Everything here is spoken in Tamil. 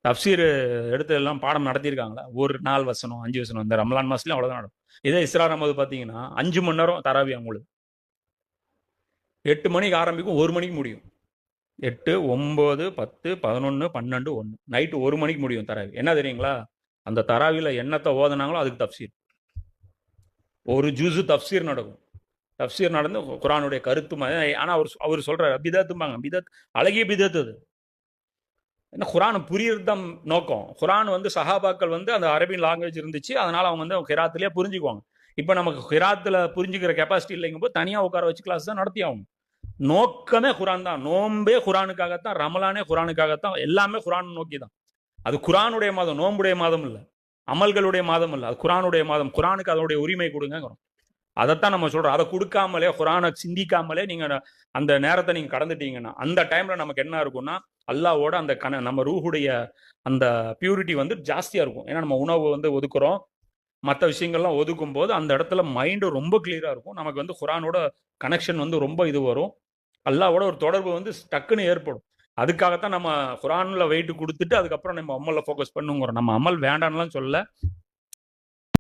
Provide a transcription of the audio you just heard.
தப்சீர் எடுத்து எல்லாம் பாடம் நடத்தியிருக்காங்களா? ஒரு 4 வசனம் 5 வசனம். இந்த ரமலான் மாசத்துலயும் அவ்வளவுதான் நடக்கும். இதே இஸ்ரா ரமது பார்த்தீங்கன்னா 5 மணி நேரம் தராவி அவங்களுக்கு. 8 மணிக்கு ஆரம்பிக்கும், 1 மணிக்கு முடியும். 8, 9, 10, 11, 12, 1 நைட்டு 1 மணிக்கு முடியும் தராவி. என்ன தெரியுங்களா? அந்த தராவியில் என்னத்தை ஓதுனாங்களோ அதுக்கு தப்சீர். ஒரு ஜூஸு தப்சீர் நடக்கும். தப்சீர் நடந்து குரானுடைய கருத்து. ஆனால் அவர் சொல்றாரு பிதத்தும்பாங்க. பிதத் அழகிய பிதத்து அது. என்ன குரான் புரியறது தான் நோக்கம். குரான் வந்து சஹாபாக்கள் வந்து அந்த அரபின் லாங்குவேஜ் இருந்துச்சு, அதனால அவங்க வந்து கிராத்திலே புரிஞ்சுக்குவாங்க. இப்போ நமக்கு கிராத்தில் புரிஞ்சுக்கிற கெப்பாசிட்டி இல்லைங்கும்போது தனியாக உட்கார வச்சு கிளாஸ் தான் நடத்தி ஆகும். நோக்கமே குரான் தான். நோம்பே குரானுக்காகத்தான், ரமலானே குரானுக்காகத்தான், எல்லாமே குரான் நோக்கி தான். அது குரானுடைய மாதம், நோம்புடைய மாதம் இல்லை, அமல்களுடைய மாதம் இல்லை, அது குரானுடைய மாதம். குரானுக்கு அதனுடைய உரிமை கொடுங்க. அதைத்தான் நம்ம சொல்றோம். அதை கொடுக்காமலே, குரானை சிந்திக்காமலே நீங்க அந்த நேரத்தை நீங்க கடந்துட்டீங்கன்னா அந்த டைம்ல நமக்கு என்ன இருக்கும்னா அல்லாவோட அந்த நம்ம ரூஹுடைய அந்த பியூரிட்டி வந்து ஜாஸ்தியா இருக்கும். ஏன்னா நம்ம உணவு வந்து ஒதுக்குறோம், மற்ற விஷயங்கள்லாம் ஒதுக்கும் போது அந்த இடத்துல மைண்டு ரொம்ப கிளியரா இருக்கும். நமக்கு வந்து குரானோட கனெக்ஷன் வந்து ரொம்ப இது வரும். அல்லாவோட ஒரு தொடர்பு வந்து டக்குன்னு ஏற்படும். அதுக்காகத்தான் நம்ம குரான்ல வெயிட் கொடுத்துட்டு அதுக்கப்புறம் நம்ம அமல்ல ஃபோக்கஸ் பண்ணுங்கிறோம். நம்ம அமல் வேண்டாம்லாம் சொல்ல,